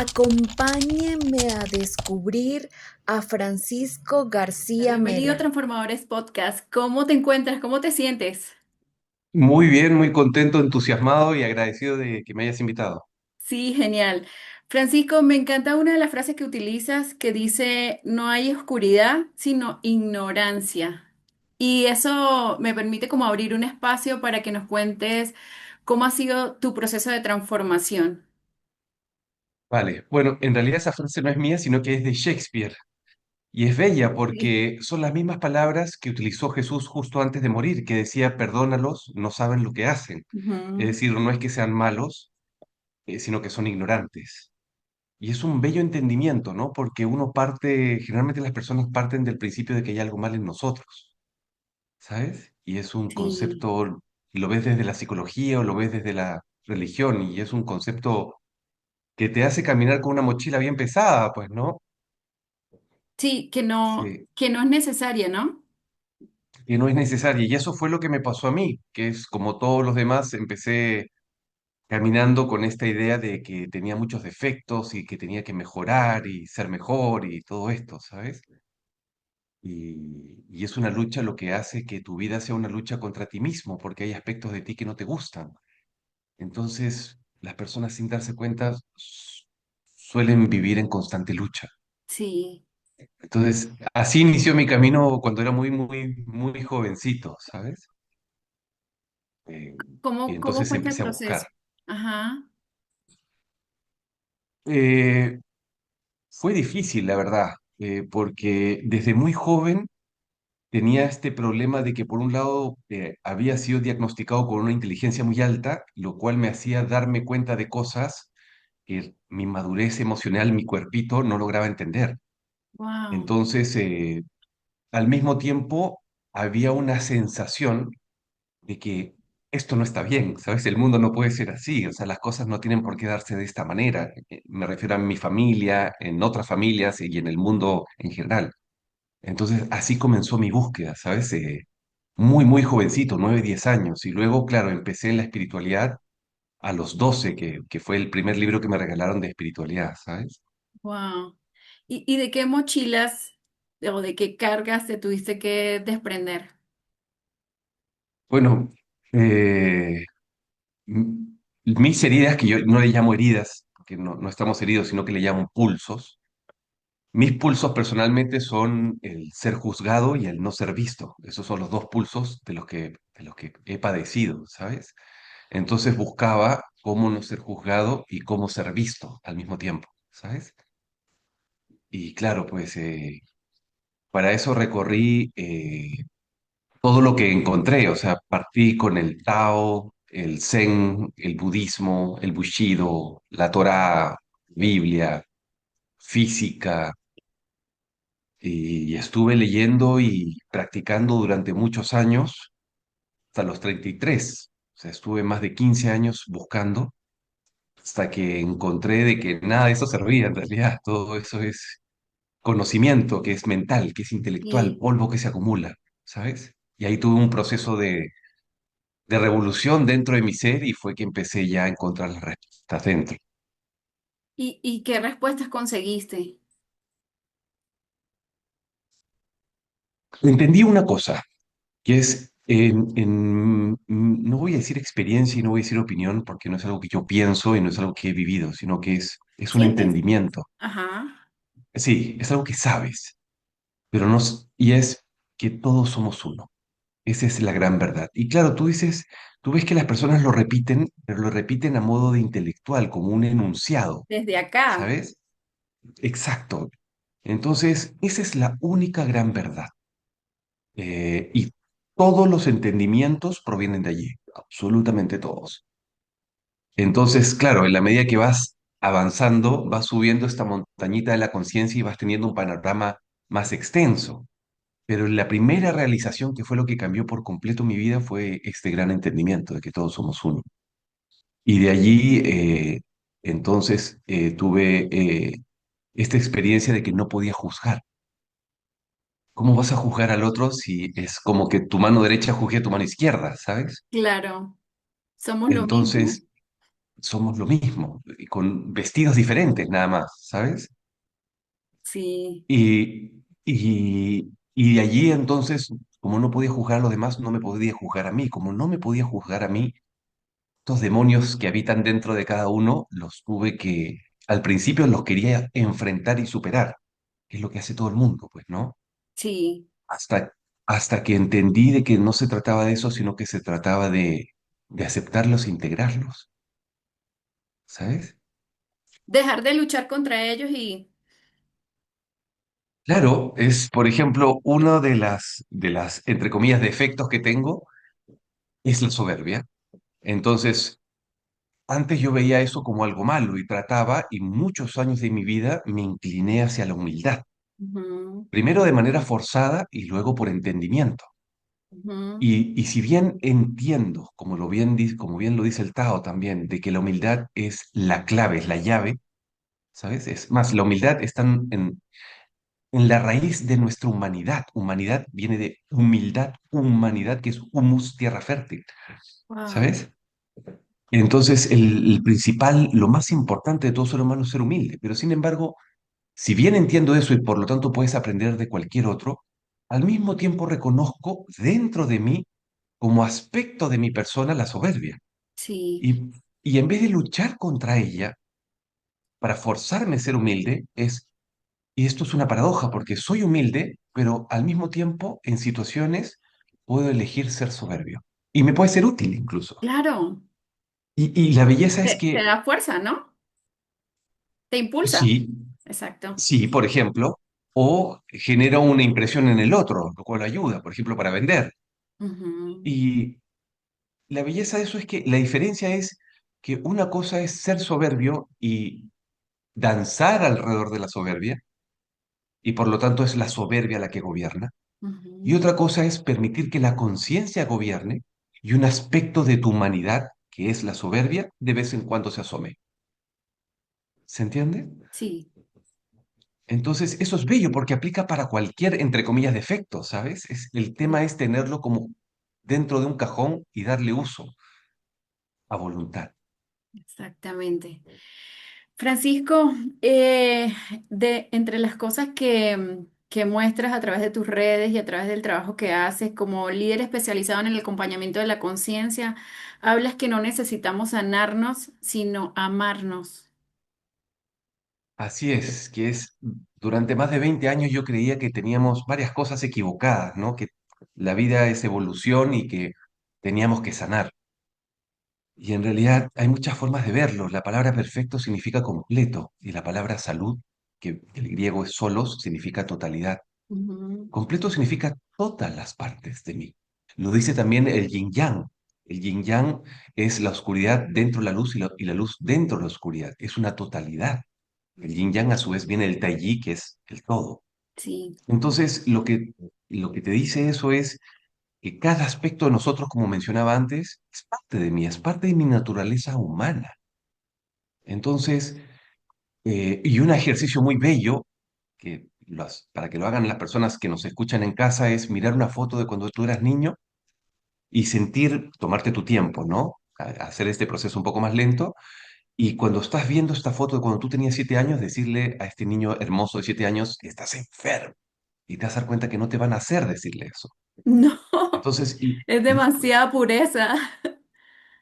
Acompáñenme a descubrir a Francisco García Bienvenido a Mera. Transformadores Podcast. ¿Cómo te encuentras? ¿Cómo te sientes? Muy bien, muy contento, entusiasmado y agradecido de que me hayas invitado. Sí, genial. Francisco, me encanta una de las frases que utilizas que dice, no hay oscuridad, sino ignorancia. Y eso me permite como abrir un espacio para que nos cuentes cómo ha sido tu proceso de transformación. Vale, bueno, en realidad esa frase no es mía, sino que es de Shakespeare. Y es bella Sí. porque son las mismas palabras que utilizó Jesús justo antes de morir, que decía, perdónalos, no saben lo que hacen. Es Ujú. decir, no es que sean malos, sino que son ignorantes. Y es un bello entendimiento, ¿no? Porque uno parte, generalmente las personas parten del principio de que hay algo mal en nosotros, ¿sabes? Y es un Sí, concepto, lo ves desde la psicología o lo ves desde la religión, y es un concepto que te hace caminar con una mochila bien pesada, pues, ¿no? sí, Sí, que no es necesaria, ¿no? que no es necesaria. Y eso fue lo que me pasó a mí, que es como todos los demás, empecé caminando con esta idea de que tenía muchos defectos y que tenía que mejorar y ser mejor y todo esto, ¿sabes? Y es una lucha lo que hace que tu vida sea una lucha contra ti mismo, porque hay aspectos de ti que no te gustan. Entonces, las personas sin darse cuenta suelen vivir en constante lucha. Sí. Entonces, así inició mi camino cuando era muy jovencito, ¿sabes? Eh, y Cómo entonces fue este empecé a proceso? buscar. Ajá. Eh, Fue difícil, la verdad, porque desde muy joven tenía este problema de que por un lado había sido diagnosticado con una inteligencia muy alta, lo cual me hacía darme cuenta de cosas que mi madurez emocional, mi cuerpito no lograba entender. Wow. Entonces, al mismo tiempo, había una sensación de que esto no está bien, ¿sabes? El mundo no puede ser así, o sea, las cosas no tienen por qué darse de esta manera. Me refiero a mi familia, en otras familias y en el mundo en general. Entonces, así comenzó mi búsqueda, ¿sabes? Muy jovencito, 9 10 años. Y luego, claro, empecé en la espiritualidad a los 12 que fue el primer libro que me regalaron de espiritualidad, ¿sabes? Wow. Y de qué mochilas o de qué cargas te tuviste que desprender? Bueno, eh, m- mis heridas, que yo no le llamo heridas, porque no estamos heridos, sino que le llamo pulsos. Mis pulsos personalmente son el ser juzgado y el no ser visto. Esos son los dos pulsos de los que he padecido, ¿sabes? Entonces buscaba cómo no ser juzgado y cómo ser visto al mismo tiempo, ¿sabes? Y claro, pues para eso recorrí todo lo que encontré, o sea, partí con el Tao, el Zen, el budismo, el Bushido, la Torá, Biblia, física, y estuve leyendo y practicando durante muchos años, hasta los 33. O sea, estuve más de 15 años buscando hasta que encontré de que nada de eso servía en realidad, todo eso es conocimiento que es mental, que es intelectual, Y, polvo que se acumula, ¿sabes? Y ahí tuve un proceso de revolución dentro de mi ser y fue que empecé ya a encontrar las respuestas dentro. y qué respuestas conseguiste? Entendí una cosa, que es, no voy a decir experiencia y no voy a decir opinión, porque no es algo que yo pienso y no es algo que he vivido, sino que es un ¿Sientes? entendimiento. Ajá. Sí, es algo que sabes, pero no, y es que todos somos uno. Esa es la gran verdad. Y claro, tú ves que las personas lo repiten, pero lo repiten a modo de intelectual, como un enunciado, Desde acá. ¿sabes? Exacto. Entonces, esa es la única gran verdad. Y todos los entendimientos provienen de allí, absolutamente todos. Entonces, claro, en la medida que vas avanzando, vas subiendo esta montañita de la conciencia y vas teniendo un panorama más extenso. Pero la primera realización, que fue lo que cambió por completo mi vida, fue este gran entendimiento de que todos somos uno. Y de allí, entonces, tuve esta experiencia de que no podía juzgar. ¿Cómo vas a juzgar al otro si es como que tu mano derecha juzgue a tu mano izquierda, ¿sabes? Claro. Somos lo Entonces, mismo. somos lo mismo, y con vestidos diferentes nada más, ¿sabes? Sí, Y de allí entonces, como no podía juzgar a los demás, no me podía juzgar a mí. Como no me podía juzgar a mí, estos demonios que habitan dentro de cada uno, los tuve que, al principio los quería enfrentar y superar, que es lo que hace todo el mundo, pues, ¿no? sí. Hasta, hasta que entendí de que no se trataba de eso, sino que se trataba de aceptarlos e integrarlos, ¿sabes? Dejar de luchar contra ellos y... Claro, es, por ejemplo, uno de las, entre comillas, defectos que tengo es la soberbia. Entonces, antes yo veía eso como algo malo y trataba, y muchos años de mi vida me incliné hacia la humildad, Ujú, primero de manera forzada y luego por entendimiento. ujú. Y si bien entiendo, como bien lo dice el Tao también, de que la humildad es la clave, es la llave, ¿sabes? Es más, la humildad está en la raíz de nuestra humanidad. Humanidad viene de humildad, humanidad, que es humus, tierra fértil, Wow, ¿sabes? Entonces, el principal, lo más importante de todo ser humano es ser humilde, pero sin embargo, si bien entiendo eso y por lo tanto puedes aprender de cualquier otro, al mismo tiempo reconozco dentro de mí, como aspecto de mi persona, la soberbia. sí, Y en vez de luchar contra ella para forzarme a ser humilde, y esto es una paradoja porque soy humilde, pero al mismo tiempo en situaciones puedo elegir ser soberbio. Y me puede ser útil incluso. claro. Y la belleza es Te que da fuerza, ¿no? Te impulsa. sí, Exacto. sí, por ejemplo, o genera una impresión en el otro, lo cual ayuda, por ejemplo, para vender. Ujú, Y la belleza de eso es que la diferencia es que una cosa es ser soberbio y danzar alrededor de la soberbia, y por lo tanto es la soberbia la que gobierna. Y ujú. otra cosa es permitir que la conciencia gobierne y un aspecto de tu humanidad, que es la soberbia, de vez en cuando se asome. ¿Se entiende? Sí, Entonces, eso es bello porque aplica para cualquier, entre comillas, defecto, ¿sabes? El tema sí, es tenerlo como dentro de un cajón y darle uso a voluntad. exactamente. Francisco, entre las cosas que muestras a través de tus redes y a través del trabajo que haces como líder especializado en el acompañamiento de la conciencia, hablas que no necesitamos sanarnos, sino amarnos. Así es, que es, durante más de 20 años yo creía que teníamos varias cosas equivocadas, ¿no? Que la vida es evolución y que teníamos que sanar. Y en realidad hay muchas formas de verlo. La palabra perfecto significa completo y la palabra salud, que el griego es solos, significa totalidad. Ujú, Completo significa todas las partes de mí. Lo dice también el yin yang. El yin yang es la oscuridad dentro de la luz y la luz dentro de la oscuridad. Es una totalidad. El yin yang a su vez viene del tai chi, que es el todo. sí, Entonces, lo que te dice eso es que cada aspecto de nosotros, como mencionaba antes, es parte de mí, es parte de mi naturaleza humana. Entonces, y un ejercicio muy bello, para que lo hagan las personas que nos escuchan en casa, es mirar una foto de cuando tú eras niño y sentir, tomarte tu tiempo, ¿no? Hacer este proceso un poco más lento. Y cuando estás viendo esta foto de cuando tú tenías 7 años, decirle a este niño hermoso de 7 años, estás enfermo. Y te vas a dar cuenta que no te van a hacer decirle eso. no, Entonces, es y demasiada pureza.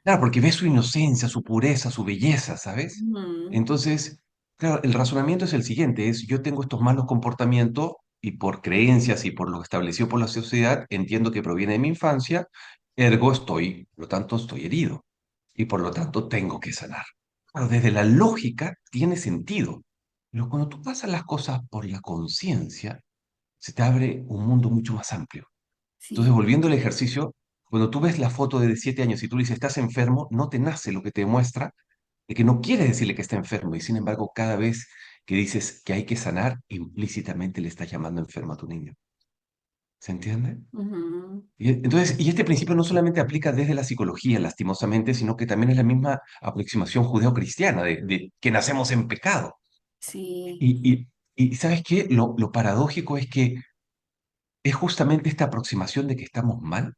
claro, porque ves su inocencia, su pureza, su belleza, ¿sabes? Ujú, Entonces, claro, el razonamiento es el siguiente, es yo tengo estos malos comportamientos y por creencias y por lo establecido por la sociedad, entiendo que proviene de mi infancia, ergo estoy, por lo tanto estoy herido y por lo tanto tengo que sanar. Claro, desde la lógica tiene sentido, pero cuando tú pasas las cosas por la conciencia, se te abre un mundo mucho más amplio. Entonces, sí. volviendo al ejercicio, cuando tú ves la foto de 7 años y tú le dices, estás enfermo, no te nace lo que te demuestra de que no quiere decirle que está enfermo. Y sin embargo, cada vez que dices que hay que sanar, implícitamente le estás llamando enfermo a tu niño. ¿Se entiende? Ujú, Entonces, y este principio no solamente aplica desde la psicología, lastimosamente, sino que también es la misma aproximación judeocristiana de que nacemos en pecado. sí, Y ¿sabes qué? Lo paradójico es que es justamente esta aproximación de que estamos mal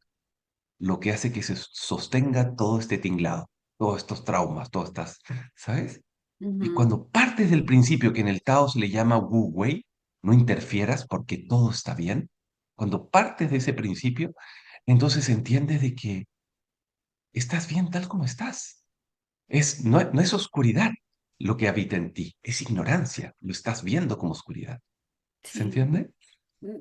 lo que hace que se sostenga todo este tinglado. todos estos traumas, todas estas, ¿sabes? Y Ujú. cuando partes del principio que en el Tao se le llama Wu Wei, no interfieras porque todo está bien, cuando partes de ese principio, entonces entiendes de que estás bien tal como estás. No es oscuridad lo que habita en ti, es ignorancia, lo estás viendo como oscuridad. ¿Se Sí. entiende?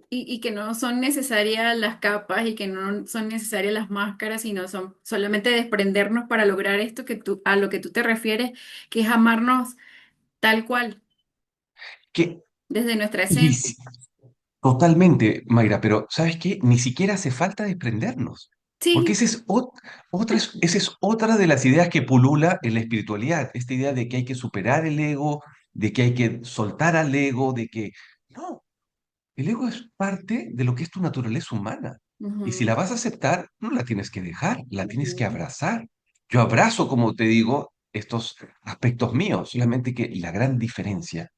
Y que no son necesarias las capas y que no son necesarias las máscaras, sino son solamente desprendernos para lograr esto que tú, a lo que tú te refieres, que es amarnos tal cual, Que, desde nuestra y esencia. si- Totalmente, Mayra, pero ¿sabes qué? Ni siquiera hace falta desprendernos, porque Sí. esa es otra de las ideas que pulula en la espiritualidad, esta idea de que hay que superar el ego, de que hay que soltar al ego, de que... No, el ego es parte de lo que es tu naturaleza humana, y si la Ujú, vas a aceptar, no la tienes que dejar, la tienes que ujú, abrazar. Yo abrazo, como te digo, estos aspectos míos, solamente que la gran diferencia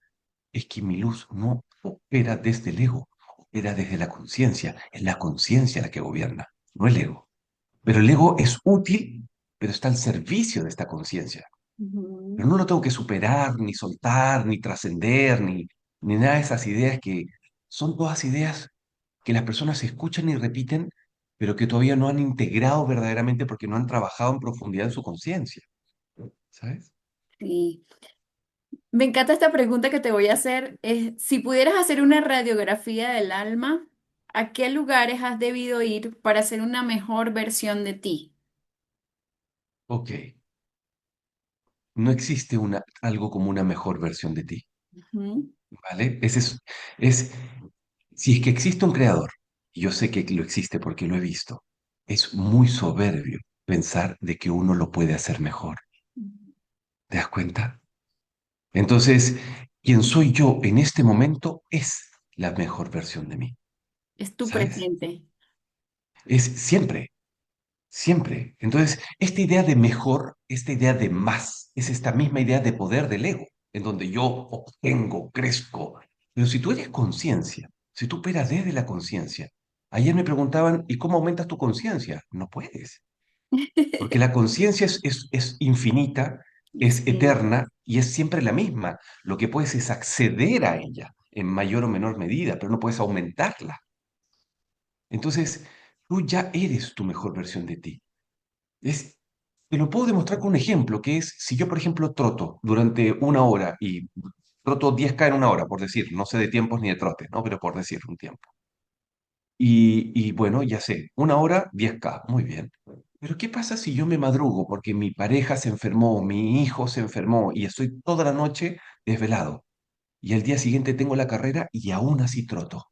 es que mi luz no opera desde el ego, opera desde la conciencia. Es la conciencia la que gobierna, no el ego. Pero el ego es útil, pero está al servicio de esta conciencia. ujú. Pero no lo tengo que superar, ni soltar, ni trascender, ni nada de esas ideas que son todas ideas que las personas escuchan y repiten, pero que todavía no han integrado verdaderamente porque no han trabajado en profundidad en su conciencia. ¿Sabes? Sí. Me encanta esta pregunta que te voy a hacer. Es, si pudieras hacer una radiografía del alma, ¿a qué lugares has debido ir para ser una mejor versión de ti? Ok, no existe algo como una mejor versión de ti. Ujú. ¿Vale? Es, si es que existe un creador, y yo sé que lo existe porque lo he visto, es muy soberbio pensar de que uno lo puede hacer mejor. ¿Te das cuenta? Entonces, quien soy yo en este momento es la mejor versión de mí, Es tu ¿sabes? presente. Es siempre. Siempre. Entonces, esta idea de mejor, esta idea de más, es esta misma idea de poder del ego, en donde yo obtengo, crezco. Pero si tú eres conciencia, si tú operas desde la conciencia, ayer me preguntaban, ¿y cómo aumentas tu conciencia? No puedes, porque la conciencia es infinita, es Sí. eterna y es siempre la misma. Lo que puedes es acceder a ella en mayor o menor medida, pero no puedes aumentarla. Entonces, tú ya eres tu mejor versión de ti. Es, Te lo puedo demostrar con un ejemplo, que es si yo, por ejemplo, troto durante una hora y troto 10K en una hora, por decir, no sé de tiempos ni de trote, ¿no? Pero por decir un tiempo. Y bueno, ya sé, una hora, 10K, muy bien. Pero ¿qué pasa si yo me madrugo porque mi pareja se enfermó, mi hijo se enfermó y estoy toda la noche desvelado? Y al día siguiente tengo la carrera y aún así troto.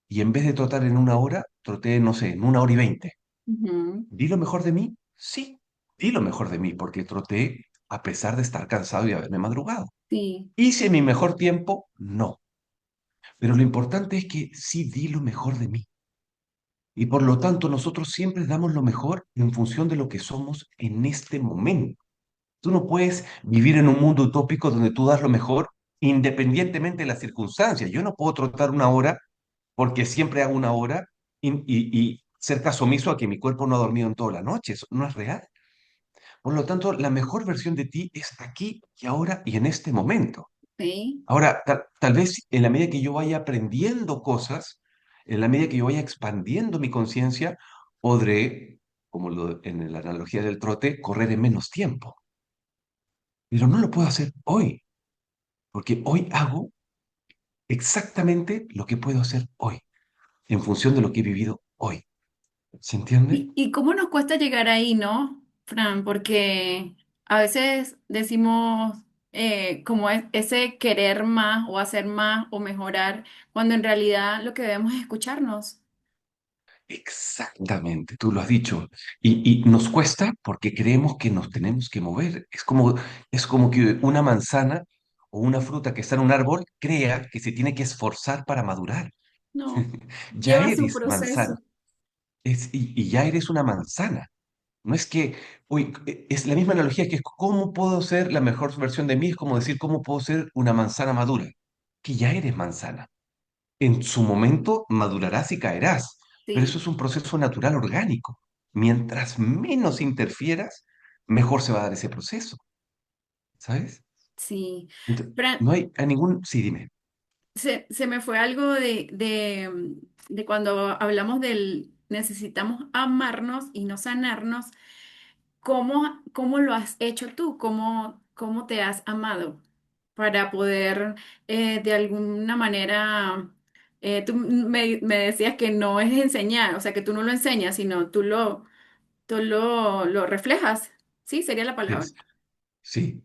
Y en vez de trotar en una hora, troté, no sé, en una hora y 20. Ujú. ¿Di lo mejor de mí? Sí, di lo mejor de mí porque troté a pesar de estar cansado y haberme madrugado. Sí. ¿Hice mi mejor tiempo? No. Pero lo importante es que sí di lo mejor de mí. Y por lo tanto nosotros siempre damos lo mejor en función de lo que somos en este momento. Tú no puedes vivir en un mundo utópico donde tú das lo mejor independientemente de las circunstancias. Yo no puedo trotar una hora porque siempre hago una hora y ser caso omiso a que mi cuerpo no ha dormido en toda la noche. Eso no es real. Por lo tanto, la mejor versión de ti es aquí y ahora y en este momento. Sí. Ahora, tal vez en la medida que yo vaya aprendiendo cosas, en la medida que yo vaya expandiendo mi conciencia, podré, en la analogía del trote, correr en menos tiempo. Pero no lo puedo hacer hoy, porque hoy hago exactamente lo que puedo hacer hoy, en función de lo que he vivido hoy. ¿Se entiende? Y cómo nos cuesta llegar ahí, ¿no, Fran? Porque a veces decimos como ese querer más o hacer más o mejorar, cuando en realidad lo que debemos es escucharnos. Exactamente, tú lo has dicho. Y nos cuesta porque creemos que nos tenemos que mover. Es como que una manzana o una fruta que está en un árbol crea que se tiene que esforzar para madurar. No, Ya lleva su eres proceso. manzana, y ya eres una manzana. No es que, uy, es la misma analogía que es cómo puedo ser la mejor versión de mí, es como decir cómo puedo ser una manzana madura, que ya eres manzana. En su momento madurarás y caerás, pero eso Sí. es un proceso natural orgánico. Mientras menos interfieras, mejor se va a dar ese proceso, ¿sabes? Sí. No hay a ningún... Sí, dime. Se me fue algo de cuando hablamos del necesitamos amarnos y no sanarnos. ¿Cómo lo has hecho tú? ¿Cómo te has amado para poder de alguna manera, tú me decías que no es enseñar, o sea, que tú no lo enseñas, sino tú lo reflejas? Sí, sería la palabra. Es, sí.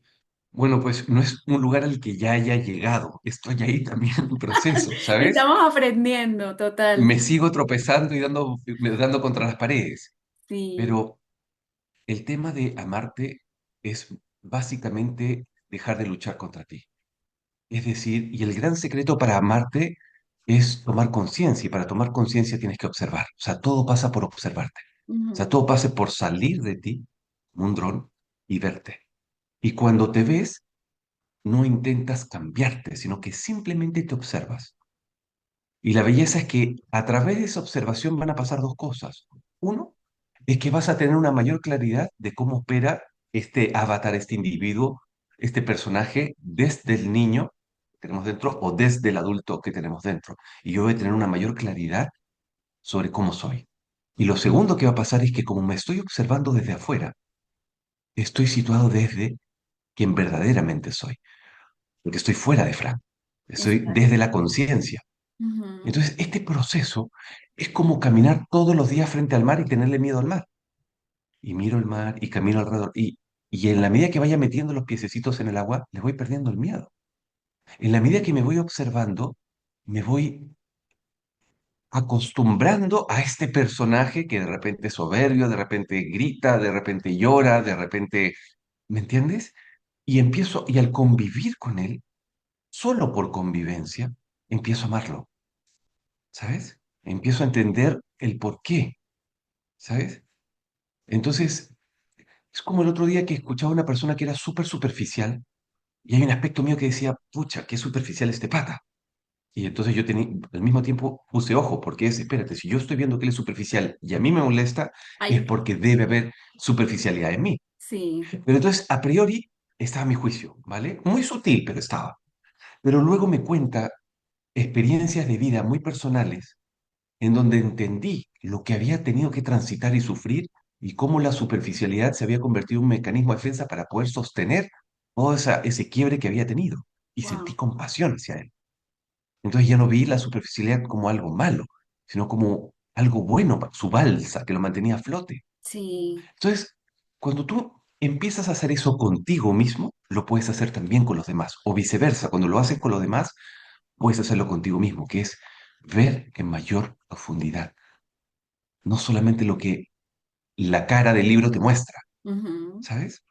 Bueno, pues no es un lugar al que ya haya llegado. Estoy ahí también en proceso, ¿sabes? Estamos aprendiendo, total. Me sigo tropezando y dando contra las paredes. Sí. Pero el tema de amarte es básicamente dejar de luchar contra ti. Es decir, y el gran secreto para amarte es tomar conciencia, y para tomar conciencia tienes que observar. O sea, todo pasa por observarte. O sea, Ujú, todo pasa por salir de ti, como un dron, y verte. Y cuando te ves, no intentas cambiarte, sino que simplemente te observas. Y la belleza es que a través de esa observación van a pasar dos cosas. Uno, es que vas a tener una mayor claridad de cómo opera este avatar, este individuo, este personaje desde el niño que tenemos dentro o desde el adulto que tenemos dentro. Y yo voy a tener una mayor claridad sobre cómo soy. Y lo segundo que va a pasar es que como me estoy observando desde afuera, estoy situado desde quien verdaderamente soy, porque estoy fuera de Frank, estoy exacto. desde la conciencia. Ujú. Entonces, este proceso es como caminar todos los días frente al mar y tenerle miedo al mar. Y miro el mar y camino alrededor. Y en la medida que vaya metiendo los piececitos en el agua, le voy perdiendo el miedo. En la medida que me voy observando, me voy acostumbrando a este personaje que de repente es soberbio, de repente grita, de repente llora, de repente, ¿me entiendes? Y al convivir con él, solo por convivencia, empiezo a amarlo, ¿sabes? Empiezo a entender el por qué, ¿sabes? Entonces, es como el otro día que escuchaba a una persona que era súper superficial y hay un aspecto mío que decía, pucha, qué superficial este pata. Y entonces yo tenía, al mismo tiempo puse ojo, porque es, espérate, si yo estoy viendo que él es superficial y a mí me molesta, es Ay, porque debe haber superficialidad en mí. sí. Pero entonces, a priori, estaba mi juicio, ¿vale? Muy sutil, pero estaba. Pero luego me cuenta experiencias de vida muy personales en donde entendí lo que había tenido que transitar y sufrir y cómo la superficialidad se había convertido en un mecanismo de defensa para poder sostener todo ese quiebre que había tenido. Y sentí Wow. compasión hacia él. Entonces ya no vi la superficialidad como algo malo, sino como algo bueno, su balsa que lo mantenía a flote. Sí. Entonces, cuando tú empiezas a hacer eso contigo mismo, lo puedes hacer también con los demás. O viceversa, cuando lo haces con los demás, puedes hacerlo contigo mismo, que es ver en mayor profundidad, no solamente lo que la cara del libro te muestra, Ujú. ¿sabes?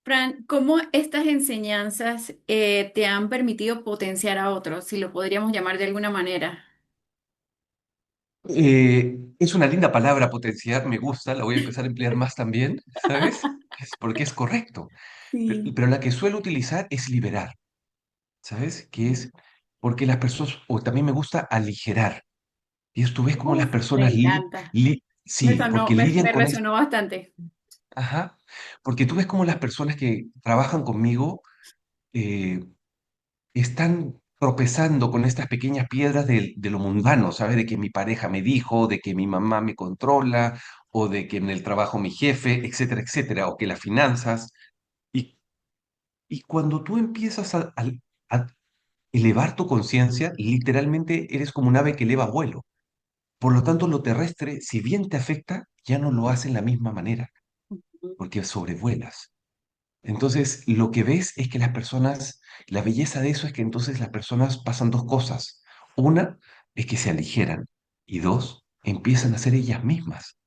Fran, ¿cómo estas enseñanzas te han permitido potenciar a otros, si lo podríamos llamar de alguna manera? Es una linda palabra potenciar, me gusta, la voy a empezar a emplear más también, ¿sabes? Es porque es correcto. Sí. Pero la que suelo utilizar es liberar, ¿sabes? Que es porque las personas, o también me gusta aligerar. Y tú ves cómo las Uf, me personas, encanta. Me sí, sonó, porque me, lidian me con esto. resonó bastante. Ajá, porque tú ves cómo las personas que trabajan conmigo eh, están tropezando con estas pequeñas piedras de lo mundano, ¿sabes? De que mi pareja me dijo, de que mi mamá me controla, o de que en el trabajo mi jefe, etcétera, etcétera, o que las finanzas. Y, y cuando tú empiezas a elevar tu conciencia, literalmente eres como un ave que eleva vuelo. Por lo tanto, lo terrestre, si bien te afecta, ya no lo hace en la misma manera, porque sobrevuelas. Entonces, lo que ves es que las personas, la belleza de eso es que entonces las personas pasan dos cosas. Una es que se aligeran y dos, empiezan a ser ellas mismas.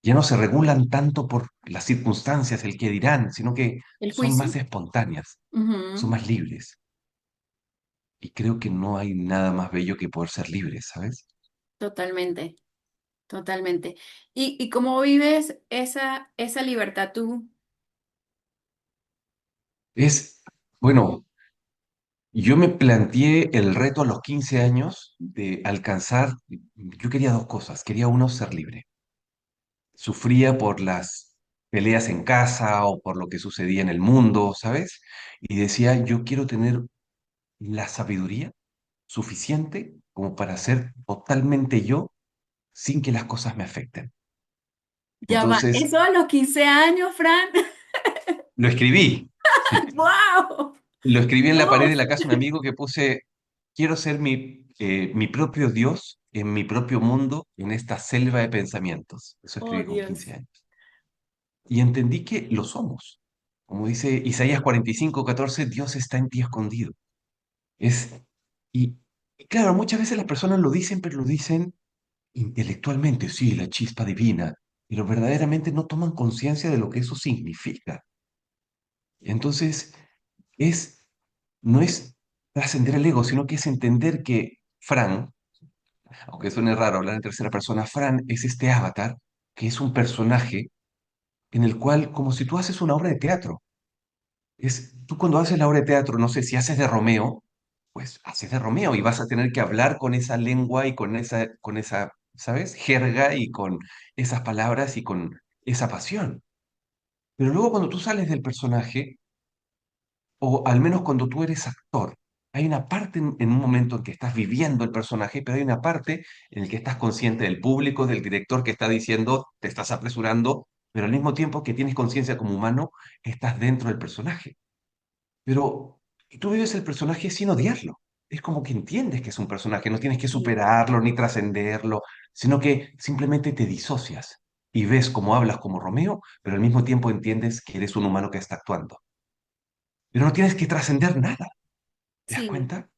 Ya no se regulan tanto por las circunstancias, el que dirán, sino que ¿El son juicio? más espontáneas, son Ujú. más libres. Y creo que no hay nada más bello que poder ser libres, ¿sabes? Totalmente, totalmente. ¿Y cómo vives esa libertad tú? Es, bueno, yo me planteé el reto a los 15 años de alcanzar, yo quería dos cosas. Quería uno, ser libre. Sufría por las peleas en casa o por lo que sucedía en el mundo, ¿sabes? Y decía, yo quiero tener la sabiduría suficiente como para ser totalmente yo sin que las cosas me afecten. Ya va, Entonces, eso a los 15 años, Fran. lo escribí. ¡Wow! Lo escribí en la pared de Dios. la casa de un amigo que puse, quiero ser mi propio Dios en mi propio mundo, en esta selva de pensamientos. Eso Oh, escribí con 15 Dios. años. Y entendí que lo somos. Como dice Isaías 45:14, Dios está en ti escondido. Es, y, y claro, muchas veces las personas lo dicen, pero lo dicen intelectualmente, sí, la chispa divina, pero verdaderamente no toman conciencia de lo que eso significa. Entonces, es, no es trascender el ego, sino que es entender que Fran, aunque suene raro hablar en tercera persona, Fran es este avatar que es un personaje en el cual, como si tú haces una obra de teatro, tú cuando haces la obra de teatro, no sé, si haces de Romeo, pues haces de Romeo y vas a tener que hablar con esa lengua y con esa, ¿sabes? Jerga y con esas palabras y con esa pasión. Pero luego cuando tú sales del personaje, o al menos cuando tú eres actor, hay una parte en un momento en que estás viviendo el personaje, pero hay una parte en la que estás consciente del público, del director que está diciendo, te estás apresurando, pero al mismo tiempo que tienes conciencia como humano, estás dentro del personaje. Pero tú vives el personaje sin odiarlo. Es como que entiendes que es un personaje, no tienes que Sí, superarlo ni trascenderlo, sino que simplemente te disocias y ves cómo hablas como Romeo, pero al mismo tiempo entiendes que eres un humano que está actuando. Pero no tienes que trascender nada, ¿te das sí, cuenta?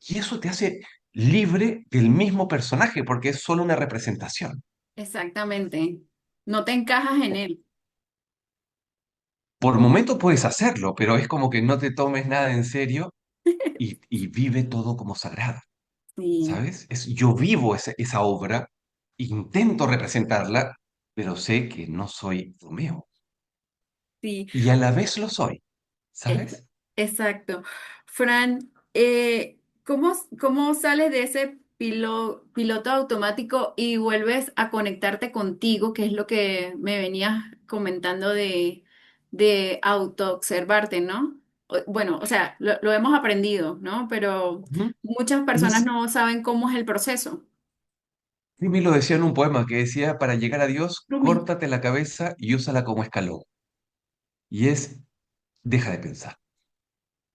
Y eso te hace libre del mismo personaje, porque es solo una representación. exactamente. No te encajas en él. Por momento puedes hacerlo, pero es como que no te tomes nada en serio y vive todo como sagrado. Sí, ¿Sabes? Yo vivo esa obra, intento representarla, pero sé que no soy Romeo. sí. Y a la vez lo soy, Es- ¿sabes? exacto. Fran, ¿cómo sales de ese piloto automático y vuelves a conectarte contigo, que es lo que me venías comentando de autoobservarte, ¿no? Bueno, o sea, lo hemos aprendido, ¿no? Pero Ujú. muchas personas no saben cómo es el proceso. Rumi lo decía en un poema que decía, para llegar a Dios, Rumi. córtate la cabeza y úsala como escalón. Y es, deja de pensar,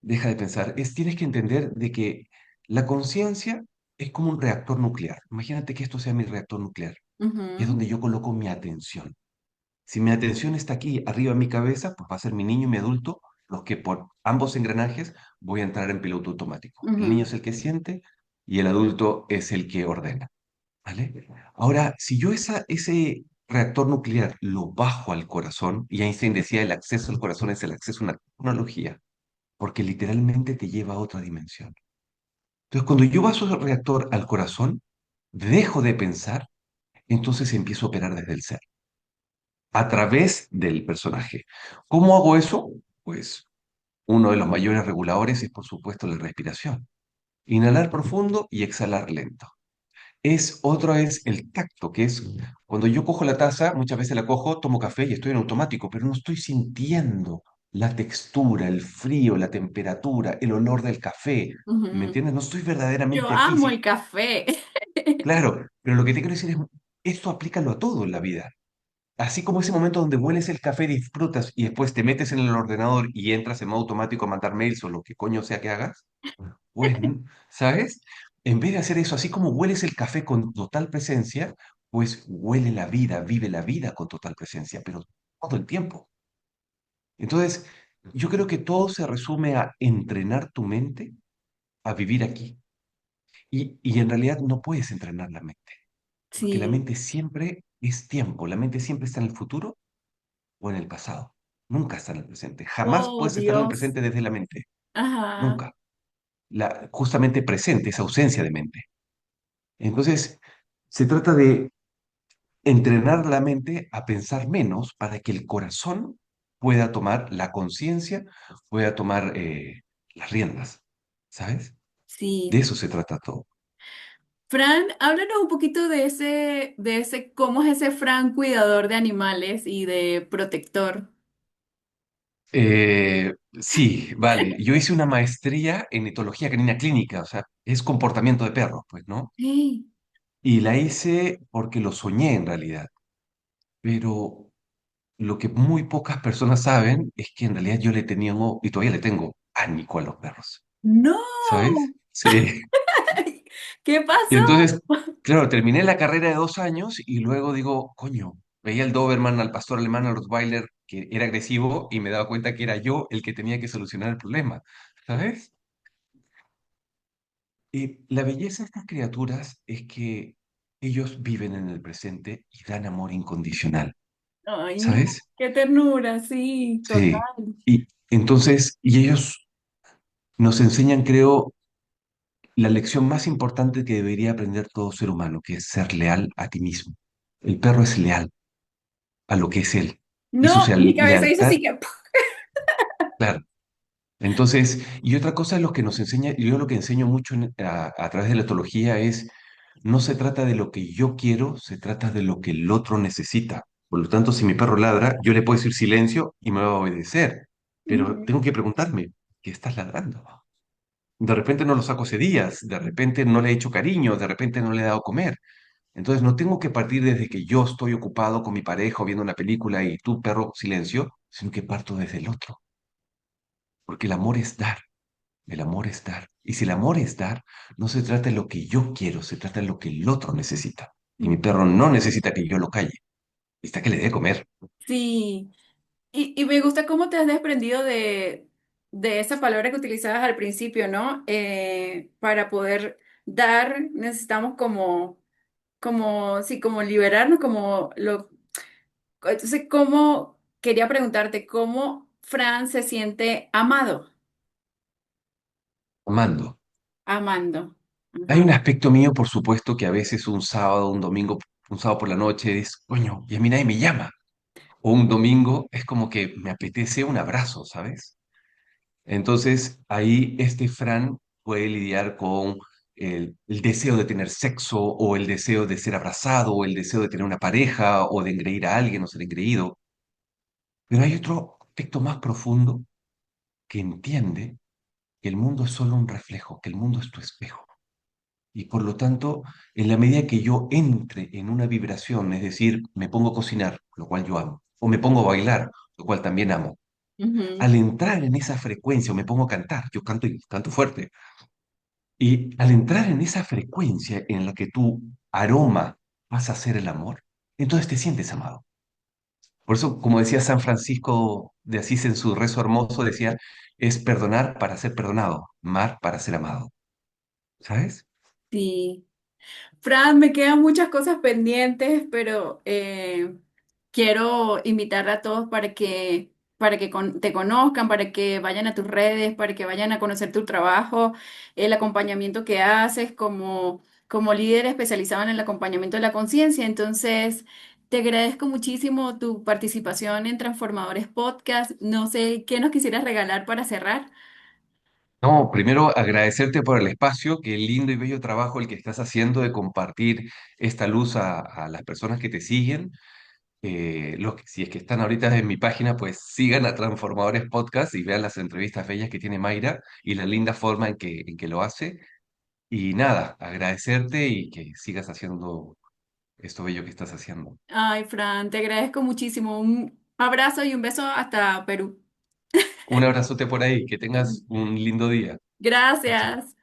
deja de pensar. Tienes que entender de que la conciencia es como un reactor nuclear. Imagínate que esto sea mi reactor nuclear, y es Ujú, donde yo coloco mi atención. Si mi atención está aquí arriba de mi cabeza, pues va a ser mi niño y mi adulto, los que por ambos engranajes voy a entrar en piloto automático. El niño ujú. es el que siente y el adulto es el que ordena, ¿vale? Ahora, si yo ese reactor nuclear lo bajo al corazón, y Einstein decía el acceso al corazón es el acceso a una tecnología, porque literalmente te lleva a otra dimensión. Entonces, cuando yo bajo el reactor al corazón, dejo de pensar, entonces empiezo a operar desde el ser a través del personaje. ¿Cómo hago eso? Pues uno de los mayores reguladores es, por supuesto, la respiración. Inhalar profundo y exhalar lento. Otro es el tacto, que es cuando yo cojo la taza, muchas veces la cojo, tomo café y estoy en automático, pero no estoy sintiendo la textura, el frío, la temperatura, el olor del café. ¿Me Ujú. entiendes? No estoy Yo verdaderamente aquí. amo Sí, el café. claro, pero lo que te quiero decir es, esto aplícalo a todo en la vida. Así como ese momento donde hueles el café, disfrutas y después te metes en el ordenador y entras en modo automático a mandar mails o lo que coño sea que hagas, pues, ¿sabes? En vez de hacer eso, así como hueles el café con total presencia, pues huele la vida, vive la vida con total presencia, pero todo el tiempo. Entonces, yo creo que todo se resume a entrenar tu mente a vivir aquí. Y en realidad no puedes entrenar la mente, porque la Sí. mente siempre es tiempo, la mente siempre está en el futuro o en el pasado. Nunca está en el presente. Jamás Oh, puedes estar en el Dios. presente desde la mente. Ajá. Nunca. Justamente presente, esa ausencia de mente. Entonces, se trata de entrenar la mente a pensar menos para que el corazón pueda tomar la conciencia, pueda tomar las riendas. ¿Sabes? De Sí. eso se trata todo. Fran, háblanos un poquito cómo es ese Fran cuidador de animales y de protector. Sí, vale. Yo hice una maestría en etología canina clínica, o sea, es comportamiento de perros, pues, ¿no? Sí. Y la hice porque lo soñé en realidad. Pero lo que muy pocas personas saben es que en realidad yo le tenía, y todavía le tengo, pánico a los perros, No. ¿sabes? Sí. ¿Qué Y pasó? entonces, claro, terminé la carrera de 2 años y luego digo, coño, veía al Doberman, al pastor alemán, al Rottweiler, que era agresivo y me daba cuenta que era yo el que tenía que solucionar el problema, ¿sabes? Y la belleza de estas criaturas es que ellos viven en el presente y dan amor incondicional, Ay, no, ¿sabes? qué ternura, sí, Sí. total. Y entonces, y ellos nos enseñan, creo, la lección más importante que debería aprender todo ser humano, que es ser leal a ti mismo. El perro es leal a lo que es él. Y su No, mi cabeza hizo lealtad, así que... claro. Entonces, y otra cosa es lo que nos enseña, yo lo que enseño mucho a través de la etología es, no se trata de lo que yo quiero, se trata de lo que el otro necesita. Por lo tanto, si mi perro ladra, yo le puedo decir silencio y me va a obedecer. Pero Ujú, tengo que preguntarme, ¿qué estás ladrando? De repente no lo saco hace días, de repente no le he hecho cariño, de repente no le he dado comer. Entonces no tengo que partir desde que yo estoy ocupado con mi pareja o viendo una película y tú, perro, silencio, sino que parto desde el otro. Porque el amor es dar, el amor es dar. Y si el amor es dar, no se trata de lo que yo quiero, se trata de lo que el otro necesita. Y mi ujú. perro no necesita que yo lo calle, necesita que le dé comer. Sí, y me gusta cómo te has desprendido de esa palabra que utilizabas al principio, ¿no? Para poder dar, necesitamos sí, como liberarnos, Entonces, quería preguntarte, ¿cómo Fran se siente amado? Amando. Amando. Hay Ajá. un aspecto mío, por supuesto, que a veces un sábado, un domingo, un sábado por la noche es, coño, y a mí nadie me llama. O un domingo es como que me apetece un abrazo, ¿sabes? Entonces ahí este Fran puede lidiar con el deseo de tener sexo o el deseo de ser abrazado o el deseo de tener una pareja o de engreír a alguien o ser engreído. Pero hay otro aspecto más profundo que entiende que el mundo es solo un reflejo, que el mundo es tu espejo. Y por lo tanto, en la medida que yo entre en una vibración, es decir, me pongo a cocinar, lo cual yo amo, o me pongo a bailar, lo cual también amo, Ujú. al entrar en esa frecuencia o me pongo a cantar, yo canto y canto fuerte, y al entrar en esa frecuencia en la que tu aroma pasa a ser el amor, entonces te sientes amado. Por eso, como decía San Francisco de Asís en su rezo hermoso, decía, es perdonar para ser perdonado, amar para ser amado. ¿Sabes? Sí. Fran, me quedan muchas cosas pendientes, pero quiero invitar a todos para que te conozcan, para que vayan a tus redes, para que vayan a conocer tu trabajo, el acompañamiento que haces como líder especializado en el acompañamiento de la conciencia. Entonces, te agradezco muchísimo tu participación en Transformadores Podcast. No sé qué nos quisieras regalar para cerrar. No, primero agradecerte por el espacio, qué lindo y bello trabajo el que estás haciendo de compartir esta luz a las personas que te siguen. Si es que están ahorita en mi página, pues sigan a Transformadores Podcast y vean las entrevistas bellas que tiene Mayra y la linda forma en que lo hace. Y nada, agradecerte y que sigas haciendo esto bello que estás haciendo. Ay, Fran, te agradezco muchísimo. Un abrazo y un beso hasta Perú. Un abrazote por ahí, que tengas un lindo día. Chao, chao. Gracias.